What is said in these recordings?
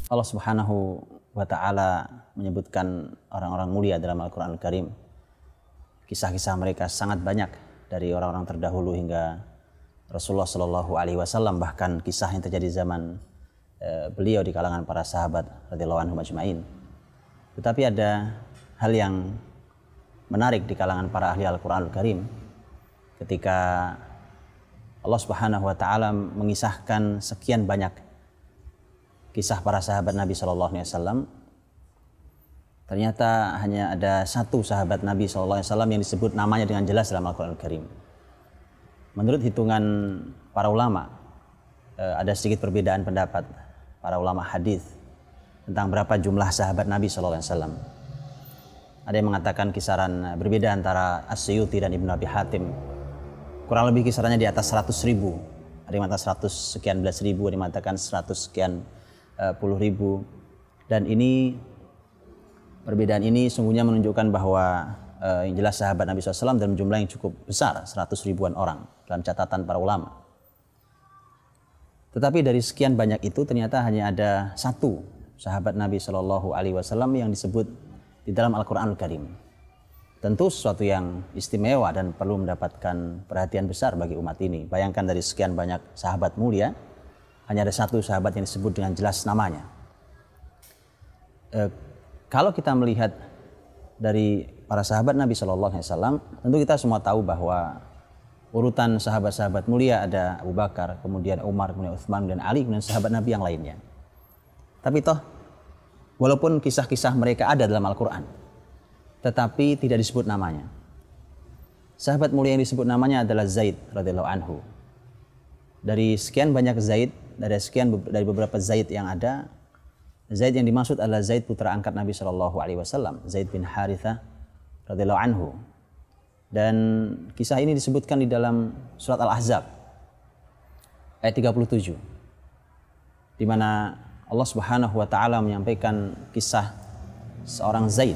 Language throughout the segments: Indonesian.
Allah Subhanahu wa taala menyebutkan orang-orang mulia dalam Al-Qur'an Al-Karim. Kisah-kisah mereka sangat banyak dari orang-orang terdahulu hingga Rasulullah Shallallahu alaihi wasallam, bahkan kisah yang terjadi zaman beliau di kalangan para sahabat radhiyallahu anhum ajmain. Tetapi ada hal yang menarik di kalangan para ahli Al-Qur'an Al-Karim ketika Allah Subhanahu wa taala mengisahkan sekian banyak kisah para sahabat Nabi Shallallahu alaihi wasallam. Ternyata hanya ada satu sahabat Nabi Shallallahu alaihi wasallam yang disebut namanya dengan jelas dalam Al-Qur'an Al-Karim. Menurut hitungan para ulama, ada sedikit perbedaan pendapat para ulama hadis tentang berapa jumlah sahabat Nabi Shallallahu alaihi wasallam. Ada yang mengatakan kisaran berbeda antara As-Suyuti dan Ibnu Abi Hatim. Kurang lebih kisarannya di atas 100.000. Ada yang mengatakan 100 sekian belas ribu, ada yang mengatakan 100 sekian puluh ribu. Dan ini, perbedaan ini sungguhnya menunjukkan bahwa yang jelas sahabat Nabi SAW dalam jumlah yang cukup besar, 100 ribuan orang dalam catatan para ulama. Tetapi dari sekian banyak itu ternyata hanya ada satu sahabat Nabi Shallallahu alaihi wasallam yang disebut di dalam Al-Qur'an Al-Karim. Tentu sesuatu yang istimewa dan perlu mendapatkan perhatian besar bagi umat ini. Bayangkan dari sekian banyak sahabat mulia, hanya ada satu sahabat yang disebut dengan jelas namanya. Kalau kita melihat dari para sahabat Nabi Shallallahu alaihi wasallam, tentu kita semua tahu bahwa urutan sahabat-sahabat mulia ada Abu Bakar, kemudian Umar, kemudian Utsman, dan Ali, kemudian sahabat Nabi yang lainnya. Tapi toh, walaupun kisah-kisah mereka ada dalam Al-Quran, tetapi tidak disebut namanya. Sahabat mulia yang disebut namanya adalah Zaid radhiyallahu anhu. Dari sekian banyak Zaid, dari beberapa Zaid yang ada, Zaid yang dimaksud adalah Zaid putra angkat Nabi Shallallahu alaihi wasallam, Zaid bin Harithah radhiyallahu anhu. Dan kisah ini disebutkan di dalam surat Al-Ahzab ayat 37, di mana Allah Subhanahu wa taala menyampaikan kisah seorang Zaid.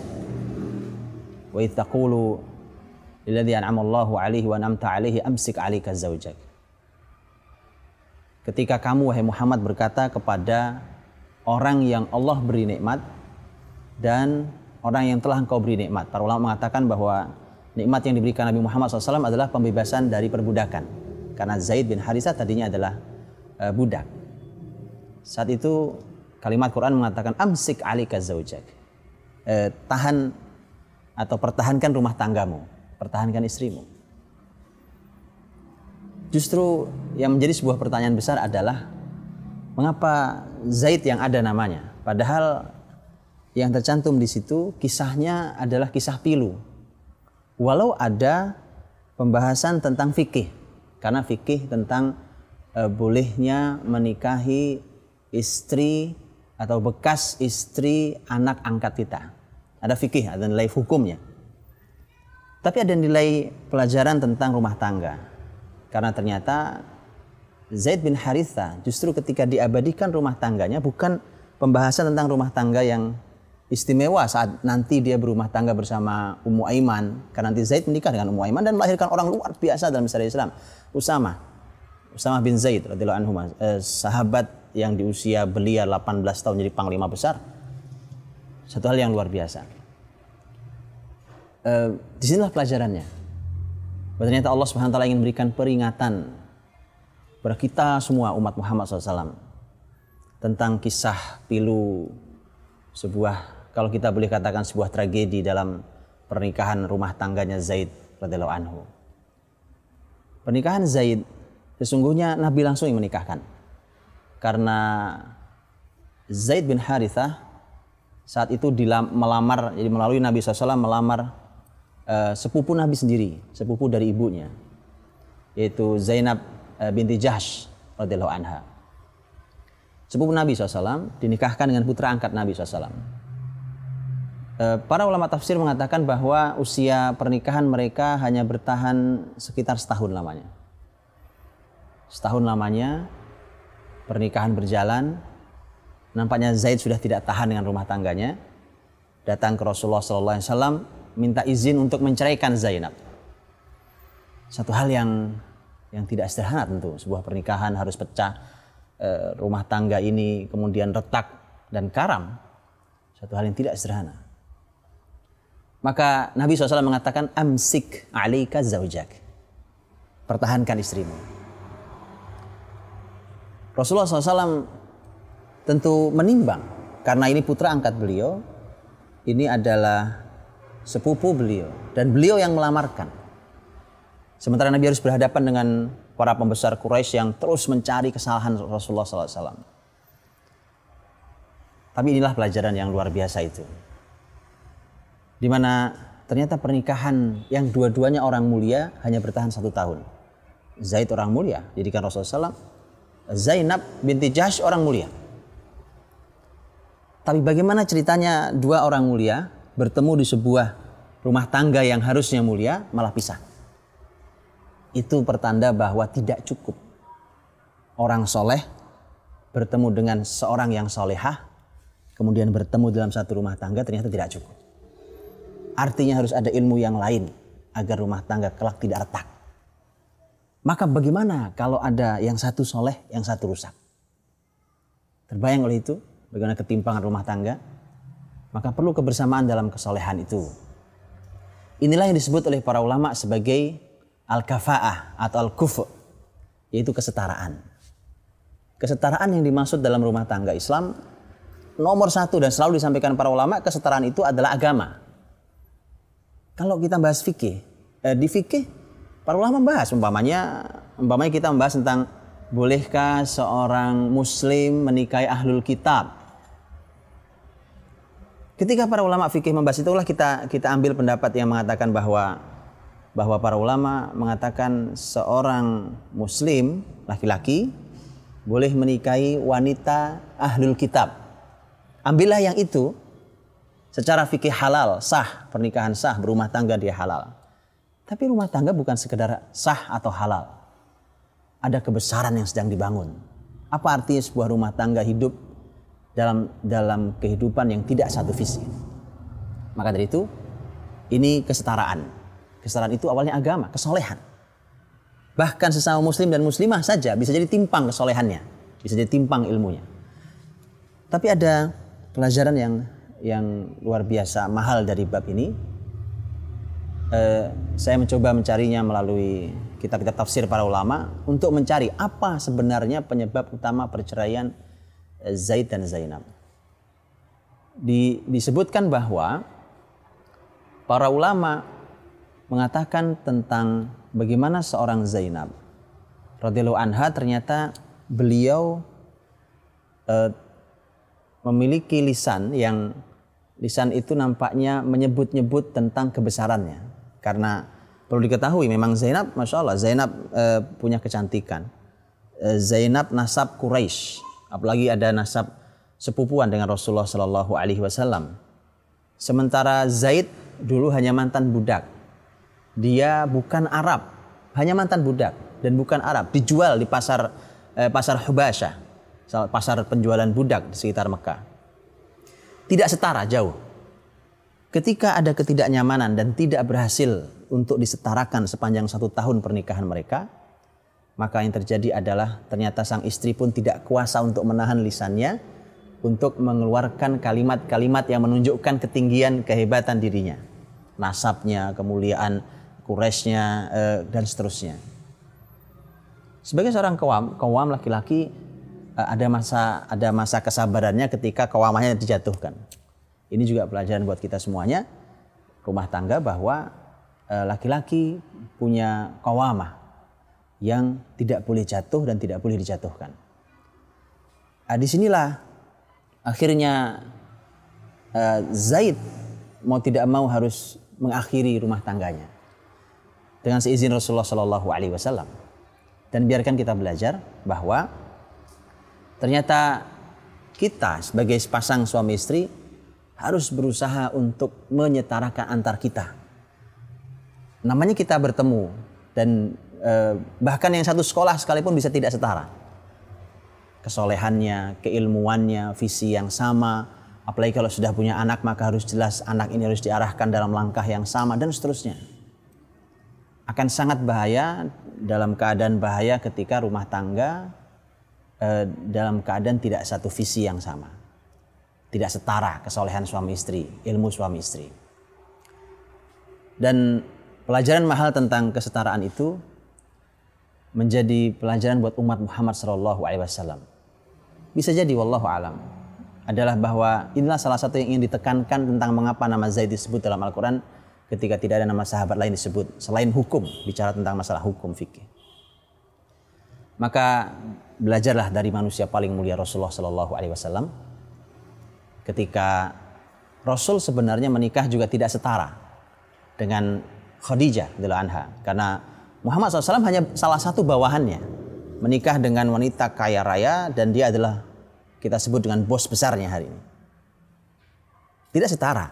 Wa idz taqulu lilladzi an'ama Allahu alaihi wa an'amta alaihi amsik 'alaika zawjak. Ketika kamu wahai Muhammad berkata kepada orang yang Allah beri nikmat dan orang yang telah engkau beri nikmat. Para ulama mengatakan bahwa nikmat yang diberikan Nabi Muhammad SAW adalah pembebasan dari perbudakan. Karena Zaid bin Harithah tadinya adalah budak. Saat itu kalimat Quran mengatakan amsik 'alaika zaujak. Tahan atau pertahankan rumah tanggamu, pertahankan istrimu. Justru yang menjadi sebuah pertanyaan besar adalah mengapa Zaid yang ada namanya, padahal yang tercantum di situ kisahnya adalah kisah pilu. Walau ada pembahasan tentang fikih, karena fikih tentang bolehnya menikahi istri atau bekas istri anak angkat kita. Ada fikih, ada nilai hukumnya. Tapi ada nilai pelajaran tentang rumah tangga. Karena ternyata Zaid bin Harithah justru ketika diabadikan rumah tangganya bukan pembahasan tentang rumah tangga yang istimewa saat nanti dia berumah tangga bersama Ummu Aiman. Karena nanti Zaid menikah dengan Ummu Aiman dan melahirkan orang luar biasa dalam sejarah Islam. Usamah bin Zaid radhiyallahu anhu, sahabat yang di usia belia 18 tahun jadi panglima besar. Satu hal yang luar biasa. Disinilah pelajarannya. Ternyata Allah Subhanahu wa taala ingin memberikan peringatan kepada kita semua umat Muhammad SAW tentang kisah pilu, sebuah, kalau kita boleh katakan sebuah tragedi dalam pernikahan rumah tangganya Zaid radhiyallahu anhu. Pernikahan Zaid sesungguhnya Nabi langsung yang menikahkan. Karena Zaid bin Harithah saat itu melamar, jadi melalui Nabi SAW melamar sepupu Nabi sendiri, sepupu dari ibunya, yaitu Zainab binti Jahsh radhiyallahu anha. Sepupu Nabi SAW dinikahkan dengan putra angkat Nabi SAW. Para ulama tafsir mengatakan bahwa usia pernikahan mereka hanya bertahan sekitar setahun lamanya. Setahun lamanya pernikahan berjalan. Nampaknya Zaid sudah tidak tahan dengan rumah tangganya. Datang ke Rasulullah SAW minta izin untuk menceraikan Zainab. Satu hal yang tidak sederhana tentu. Sebuah pernikahan harus pecah, rumah tangga ini kemudian retak dan karam, satu hal yang tidak sederhana. Maka Nabi SAW mengatakan, amsik alaika zaujak, pertahankan istrimu. Rasulullah SAW tentu menimbang, karena ini putra angkat beliau, ini adalah sepupu beliau, dan beliau yang melamarkan. Sementara Nabi harus berhadapan dengan para pembesar Quraisy yang terus mencari kesalahan Rasulullah SAW. Tapi inilah pelajaran yang luar biasa itu, di mana ternyata pernikahan yang dua-duanya orang mulia hanya bertahan 1 tahun. Zaid orang mulia, didikan Rasulullah SAW. Zainab binti Jahsy orang mulia. Tapi bagaimana ceritanya dua orang mulia bertemu di sebuah rumah tangga yang harusnya mulia malah pisah? Itu pertanda bahwa tidak cukup orang soleh bertemu dengan seorang yang solehah, kemudian bertemu dalam satu rumah tangga, ternyata tidak cukup. Artinya harus ada ilmu yang lain agar rumah tangga kelak tidak retak. Maka bagaimana kalau ada yang satu soleh, yang satu rusak? Terbayang oleh itu bagaimana ketimpangan rumah tangga? Maka perlu kebersamaan dalam kesolehan itu. Inilah yang disebut oleh para ulama sebagai al-kafa'ah atau al-kufu', yaitu kesetaraan. Kesetaraan yang dimaksud dalam rumah tangga Islam nomor 1 dan selalu disampaikan para ulama, kesetaraan itu adalah agama. Kalau kita bahas fikih, di fikih para ulama bahas, umpamanya kita membahas tentang bolehkah seorang muslim menikahi ahlul kitab. Ketika para ulama fikih membahas itulah kita ambil pendapat yang mengatakan bahwa para ulama mengatakan seorang muslim laki-laki boleh menikahi wanita ahlul kitab. Ambillah yang itu, secara fikih halal, sah, pernikahan sah, berumah tangga dia halal. Tapi rumah tangga bukan sekedar sah atau halal. Ada kebesaran yang sedang dibangun. Apa artinya sebuah rumah tangga hidup dalam kehidupan yang tidak satu visi? Maka dari itu, ini kesetaraan. Kesetaraan itu awalnya agama, kesolehan. Bahkan sesama muslim dan muslimah saja bisa jadi timpang kesolehannya, bisa jadi timpang ilmunya. Tapi ada pelajaran yang luar biasa mahal dari bab ini. Saya mencoba mencarinya melalui kitab-kitab tafsir para ulama untuk mencari apa sebenarnya penyebab utama perceraian Zaid dan Zainab. Disebutkan bahwa para ulama mengatakan tentang bagaimana seorang Zainab radhiyallahu anha, ternyata beliau memiliki lisan itu nampaknya menyebut-nyebut tentang kebesarannya. Karena perlu diketahui memang Zainab, Masya Allah, Zainab punya kecantikan. Zainab nasab Quraisy, apalagi ada nasab sepupuan dengan Rasulullah Shallallahu Alaihi Wasallam. Sementara Zaid dulu hanya mantan budak. Dia bukan Arab, hanya mantan budak dan bukan Arab. Dijual di pasar Hubasyah, pasar penjualan budak di sekitar Mekah. Tidak setara, jauh. Ketika ada ketidaknyamanan dan tidak berhasil untuk disetarakan sepanjang 1 tahun pernikahan mereka, maka yang terjadi adalah ternyata sang istri pun tidak kuasa untuk menahan lisannya untuk mengeluarkan kalimat-kalimat yang menunjukkan ketinggian kehebatan dirinya, nasabnya, kemuliaan Quraisynya, dan seterusnya. Sebagai seorang kawam laki-laki, ada masa kesabarannya ketika kawamahnya dijatuhkan. Ini juga pelajaran buat kita semuanya, rumah tangga, bahwa laki-laki punya qawamah yang tidak boleh jatuh dan tidak boleh dijatuhkan. Disinilah akhirnya Zaid mau tidak mau harus mengakhiri rumah tangganya dengan seizin Rasulullah Shallallahu Alaihi Wasallam. Dan biarkan kita belajar bahwa ternyata kita sebagai sepasang suami istri harus berusaha untuk menyetarakan antar kita. Namanya kita bertemu dan bahkan yang satu sekolah sekalipun bisa tidak setara. Kesolehannya, keilmuannya, visi yang sama. Apalagi kalau sudah punya anak, maka harus jelas anak ini harus diarahkan dalam langkah yang sama dan seterusnya. Akan sangat bahaya, dalam keadaan bahaya ketika rumah tangga dalam keadaan tidak satu visi yang sama. tidak setara kesolehan suami istri, ilmu suami istri. Dan pelajaran mahal tentang kesetaraan itu menjadi pelajaran buat umat Muhammad SAW. Bisa jadi wallahu alam adalah bahwa inilah salah satu yang ingin ditekankan tentang mengapa nama Zaid disebut dalam Al-Quran ketika tidak ada nama sahabat lain disebut selain hukum, bicara tentang masalah hukum fikih. Maka belajarlah dari manusia paling mulia Rasulullah SAW. Ketika Rasul sebenarnya menikah juga tidak setara dengan Khadijah radhiyallahu anha, karena Muhammad SAW hanya salah satu bawahannya, menikah dengan wanita kaya raya dan dia adalah kita sebut dengan bos besarnya hari ini. Tidak setara.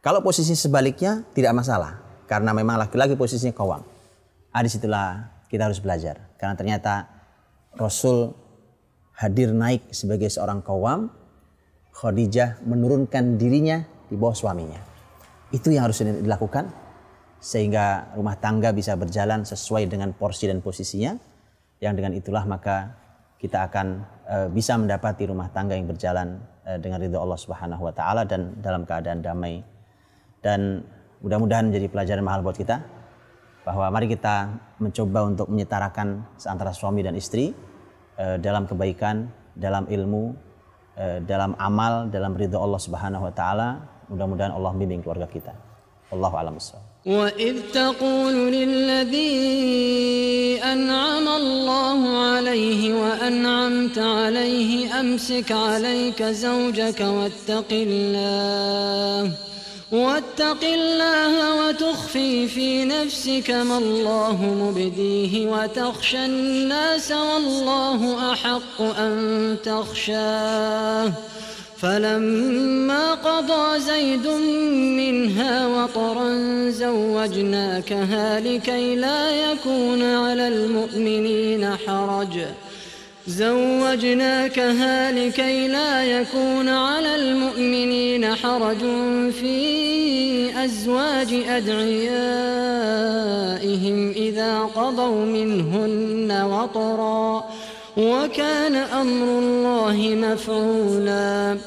Kalau posisi sebaliknya tidak masalah, karena memang laki-laki posisinya qawwam. Disitulah kita harus belajar, karena ternyata Rasul hadir naik sebagai seorang qawwam, Khadijah menurunkan dirinya di bawah suaminya. Itu yang harus dilakukan sehingga rumah tangga bisa berjalan sesuai dengan porsi dan posisinya. Yang dengan itulah maka kita akan bisa mendapati rumah tangga yang berjalan dengan ridha Allah Subhanahu wa taala dan dalam keadaan damai. Dan mudah-mudahan menjadi pelajaran mahal buat kita bahwa mari kita mencoba untuk menyetarakan antara suami dan istri dalam kebaikan, dalam ilmu, dalam amal, dalam ridha Allah Subhanahu wa taala. Mudah-mudahan Allah bimbing keluarga kita. Wallahu a'lam bishawab. وَإِذْ تَقُولُ لِلَّذِي أَنْعَمَ اللَّهُ عَلَيْهِ وَأَنْعَمْتَ عَلَيْهِ أَمْسِكْ عَلَيْكَ زَوْجَكَ واتق الله وتخفي في نفسك ما الله مبديه وتخشى الناس والله أحق أن تخشاه فلما قضى زيد منها وطرا زوجناكها لكي لا يكون على المؤمنين حرج في أزواج أدعيائهم إذا قضوا منهن وطرا وكان أمر الله مفعولا